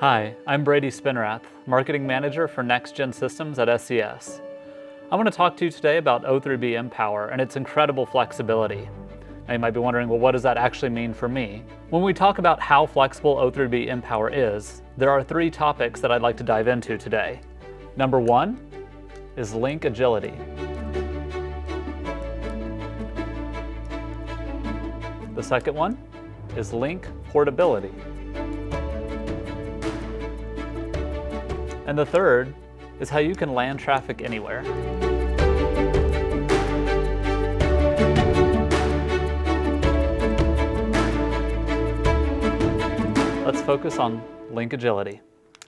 Hi, I'm Brady Spenrath, Marketing Manager for Next Gen Systems at SES. I want to talk to you today about o3b mPOWER and its incredible flexibility. Now you might be wondering, well, what does that actually mean for me? When we talk about how flexible o3b mPOWER is, there are three topics that I'd like to dive into today. Number one is link agility. The second one is link portability. And the third is how you can land traffic anywhere. Let's focus on link agility.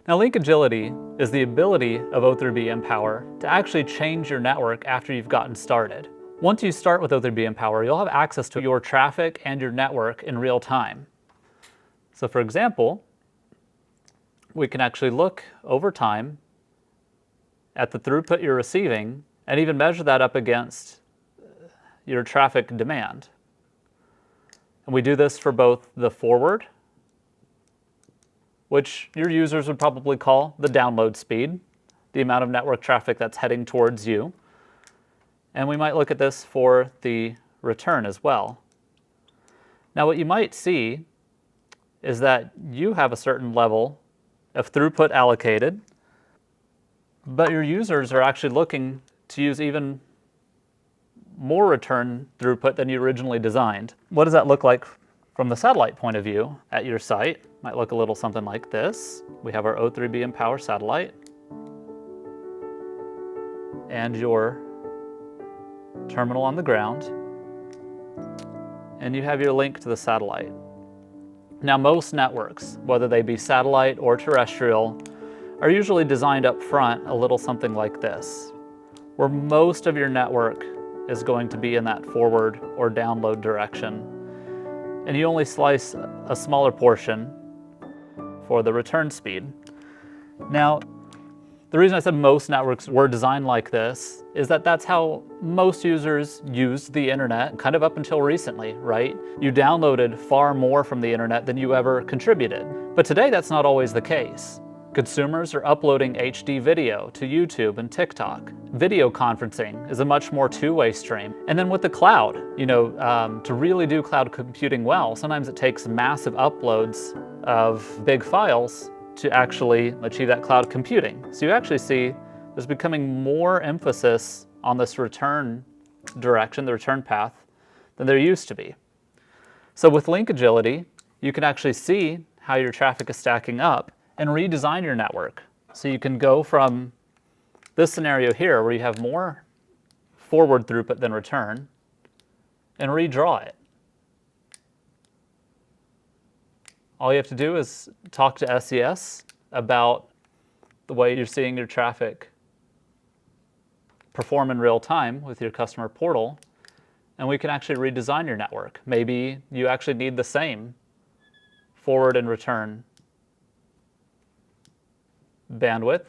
Now, link agility is the ability of o3b mPOWER to actually change your network after you've gotten started. Once you start with o3b mPOWER, you'll have access to your traffic and your network in real time. So for example, we can actually look over time at the throughput you're receiving and even measure that up against your traffic demand. And we do this for both the forward, which your users would probably call the download speed, the amount of network traffic that's heading towards you. And we might look at this for the return as well. Now what you might see is that you have a certain level of throughput allocated, but your users are actually looking to use even more return throughput than you originally designed. What does that look like from the satellite point of view at your site? Might look a little something like this. We have our o3b mPOWER satellite and your terminal on the ground, and you have your link to the satellite. Now, most networks, whether they be satellite or terrestrial, are usually designed up front a little something like this, where most of your network is going to be in that forward or download direction, and you only slice a smaller portion for the return speed. Now, the reason I said most networks were designed like this is that that's how most users used the internet kind of up until recently, right? You downloaded far more from the internet than you ever contributed. But today that's not always the case. Consumers are uploading HD video to YouTube and TikTok. Video conferencing is a much more two-way stream. And then with the cloud, to really do cloud computing well, sometimes it takes massive uploads of big files to actually achieve that cloud computing. So you actually see there's becoming more emphasis on this return direction, the return path, than there used to be. So with link agility, you can actually see how your traffic is stacking up and redesign your network. So you can go from this scenario here where you have more forward throughput than return and redraw it. All you have to do is talk to SES about the way you're seeing your traffic perform in real time with your customer portal, and we can actually redesign your network. Maybe you actually need the same forward and return bandwidth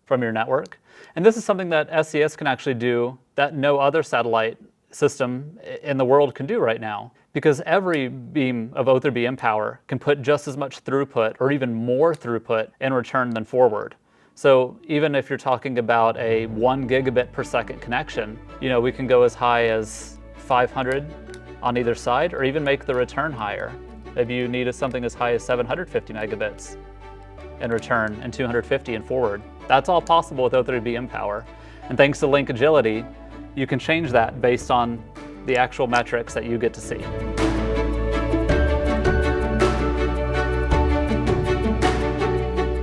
from your network. And this is something that SES can actually do that no other satellite system in the world can do right now, because every beam of o3b mPOWER can put just as much throughput or even more throughput in return than forward. So even if you're talking about a 1 gigabit per second connection, we can go as high as 500 on either side, or even make the return higher. Maybe you need something as high as 750 megabits in return and 250 in forward. That's all possible with o3b mPOWER. And thanks to link agility, you can change that based on the actual metrics that you get to see.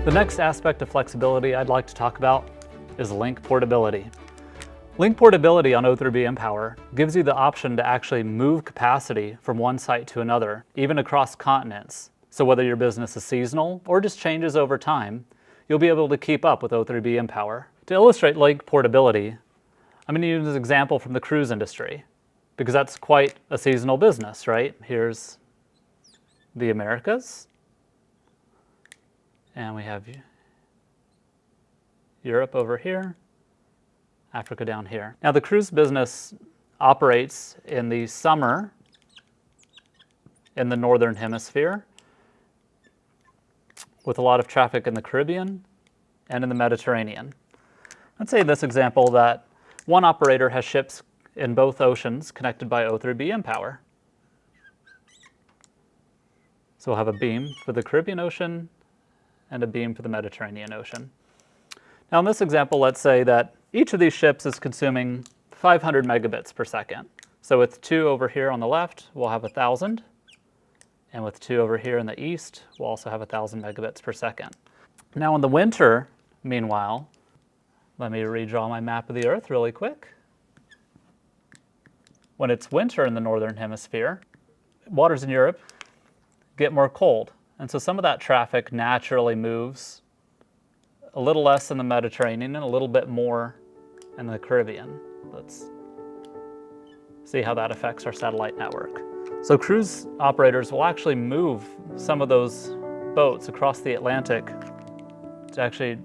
The next aspect of flexibility I'd like to talk about is link portability. Link portability on o3b mPOWER gives you the option to actually move capacity from one site to another, even across continents. So whether your business is seasonal or just changes over time, you'll be able to keep up with o3b mPOWER. To illustrate link portability, I'm going to use an example from the cruise industry, because that's quite a seasonal business, right? Here's the Americas, and we have Europe over here, Africa down here. Now the cruise business operates in the summer in the northern hemisphere, with a lot of traffic in the Caribbean and in the Mediterranean. Let's say in this example that one operator has ships in both oceans connected by o3b mPOWER. So we'll have a beam for the Caribbean Ocean and a beam for the Mediterranean Ocean. Now in this example, let's say that each of these ships is consuming 500 megabits per second. So with 2 over here on the left, we'll have 1,000. And with 2 over here in the east, we'll also have 1,000 megabits per second. Now in the winter, meanwhile, let me redraw my map of the Earth really quick. When it's winter in the northern hemisphere, waters in Europe get more cold. And so some of that traffic naturally moves a little less in the Mediterranean and a little bit more in the Caribbean. Let's see how that affects our satellite network. So cruise operators will actually move some of those boats across the Atlantic to actually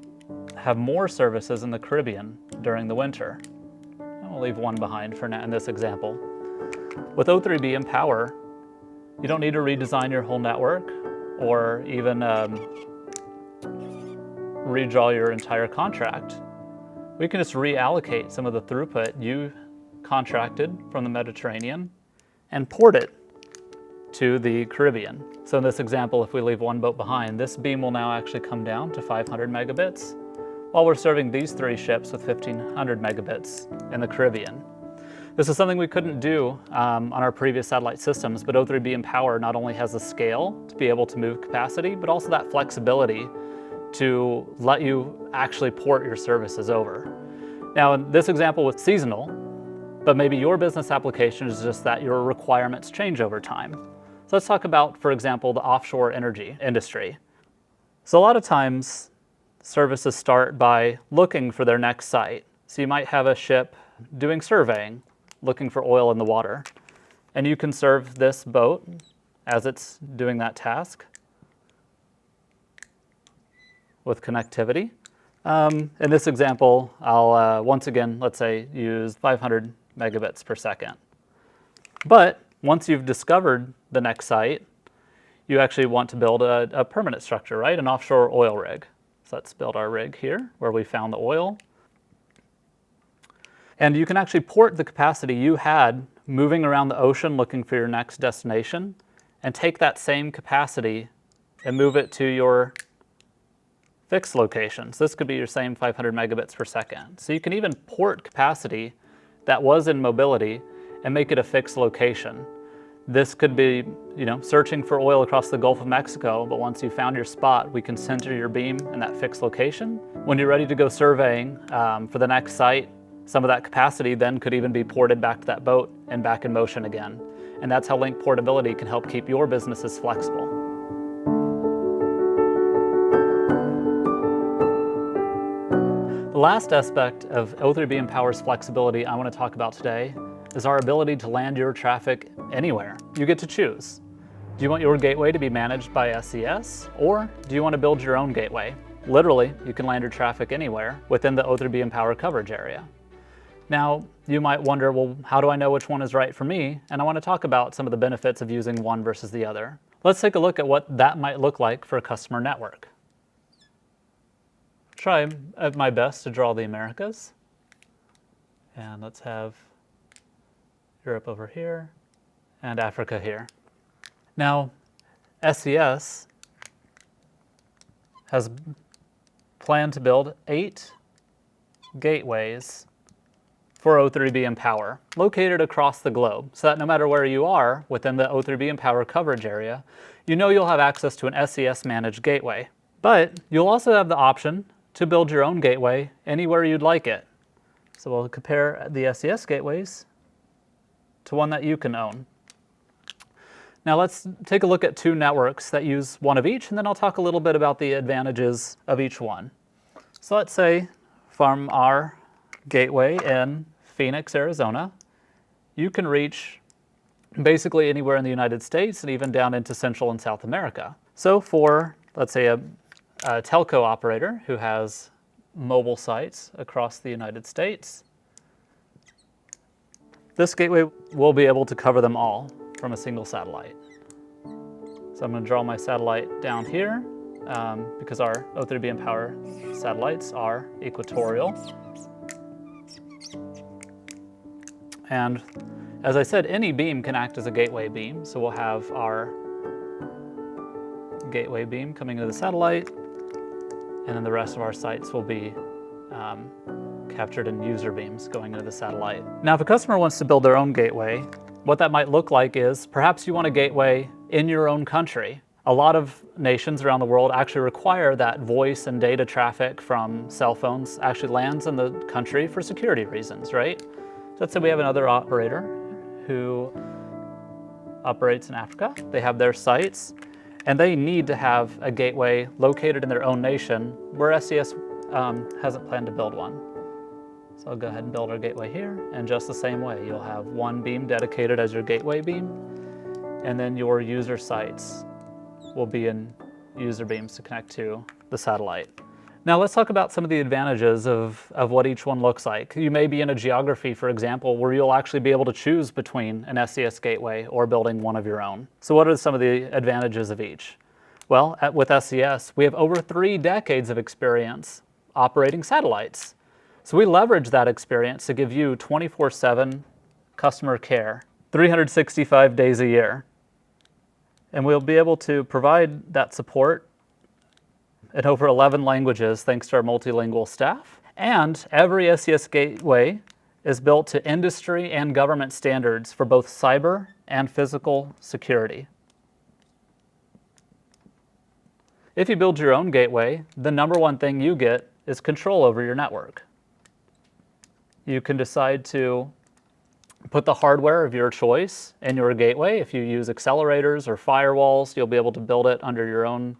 have more services in the Caribbean during the winter. And we'll leave one behind for now in this example. With o3b mPOWER, you don't need to redesign your whole network or even redraw your entire contract. We can just reallocate some of the throughput you contracted from the Mediterranean and port it to the Caribbean. So in this example, if we leave one boat behind, this beam will now actually come down to 500 megabits, while we're serving these 3 ships with 1,500 megabits in the Caribbean. This is something we couldn't do on our previous satellite systems, but o3b mPOWER not only has the scale to be able to move capacity, but also that flexibility to let you actually port your services over. Now in this example was seasonal, but maybe your business application is just that your requirements change over time. So let's talk about, for example, the offshore energy industry. So a lot of times services start by looking for their next site. So you might have a ship doing surveying, looking for oil in the water, and you can serve this boat as it's doing that task with connectivity. In this example, I'll once again, let's say, use 500 megabits per second. But once you've discovered the next site, you actually want to build a permanent structure, right? An offshore oil rig. So let's build our rig here where we found the oil. And you can actually port the capacity you had moving around the ocean looking for your next destination and take that same capacity and move it to your fixed location. So this could be your same 500 megabits per second. So you can even port capacity that was in mobility and make it a fixed location. This could be, searching for oil across the Gulf of Mexico, but once you found your spot, we can center your beam in that fixed location. When you're ready to go surveying for the next site, some of that capacity then could even be ported back to that boat and back in motion again. And that's how link portability can help keep your businesses flexible. The last aspect of o3b mPOWER's flexibility I want to talk about today is our ability to land your traffic anywhere. You get to choose. Do you want your gateway to be managed by SES, or do you want to build your own gateway? Literally, you can land your traffic anywhere within the o3b mPOWER coverage area. Now, you might wonder, well, how do I know which one is right for me? And I want to talk about some of the benefits of using one versus the other. Let's take a look at what that might look like for a customer network. Try my best to draw the Americas. And let's have Europe over here and Africa here. Now, SES has planned to build 8 gateways for o3b mPOWER, located across the globe, so that no matter where you are within the o3b mPOWER coverage area, you'll have access to an SES-managed gateway. But you'll also have the option to build your own gateway anywhere you'd like it. So we'll compare the SES gateways to one that you can own. Now let's take a look at 2 networks that use one of each, and then I'll talk a little bit about the advantages of each one. So let's say from our gateway in Phoenix, Arizona, you can reach basically anywhere in the United States and even down into Central and South America. So for, let's say, a telco operator who has mobile sites across the United States, this gateway will be able to cover them all from a single satellite. So I'm going to draw my satellite down here, because our o3b mPOWER satellites are equatorial. And as I said, any beam can act as a gateway beam. So we'll have our gateway beam coming into the satellite, and then the rest of our sites will be captured in user beams going into the satellite. Now, if a customer wants to build their own gateway, what that might look like is perhaps you want a gateway in your own country. A lot of nations around the world actually require that voice and data traffic from cell phones actually lands in the country for security reasons, right? So let's say we have another operator who operates in Africa. They have their sites, and they need to have a gateway located in their own nation where SES hasn't planned to build one. So I'll go ahead and build our gateway here, and just the same way, you'll have one beam dedicated as your gateway beam, and then your user sites will be in user beams to connect to the satellite. Now let's talk about some of the advantages of what each one looks like. You may be in a geography, for example, where you'll actually be able to choose between an SES gateway or building one of your own. So what are some of the advantages of each? Well, with SES, we have over 3 decades of experience operating satellites. So we leverage that experience to give you 24/7 customer care, 365 days a year. And we'll be able to provide that support in over 11 languages thanks to our multilingual staff. And every SES gateway is built to industry and government standards for both cyber and physical security. If you build your own gateway, the number one thing you get is control over your network. You can decide to put the hardware of your choice in your gateway. If you use accelerators or firewalls, you'll be able to build it under your own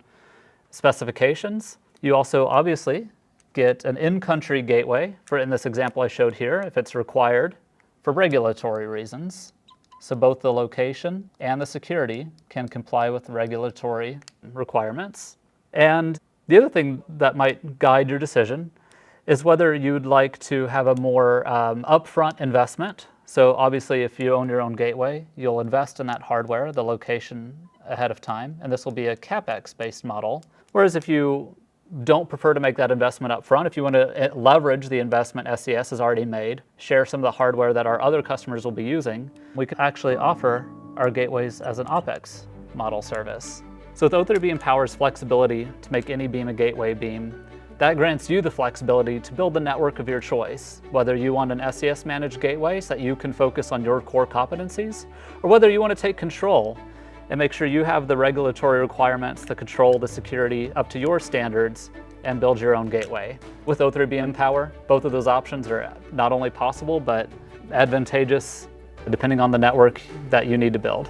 specifications. You also obviously get an in-country gateway, in this example I showed here, if it's required for regulatory reasons. So both the location and the security can comply with regulatory requirements. And the other thing that might guide your decision is whether you'd like to have a more upfront investment. So obviously if you own your own gateway, you'll invest in that hardware, the location ahead of time, and this will be a CapEx-based model. Whereas if you don't prefer to make that investment up front, if you want to leverage the investment SES has already made, share some of the hardware that our other customers will be using, we could actually offer our gateways as an OpEx model service. So with o3b mPOWER's flexibility to make any beam a gateway beam, that grants you the flexibility to build the network of your choice, whether you want an SES managed gateway so that you can focus on your core competencies, or whether you want to take control and make sure you have the regulatory requirements to control the security up to your standards and build your own gateway. With o3b mPOWER, both of those options are not only possible, but advantageous depending on the network that you need to build.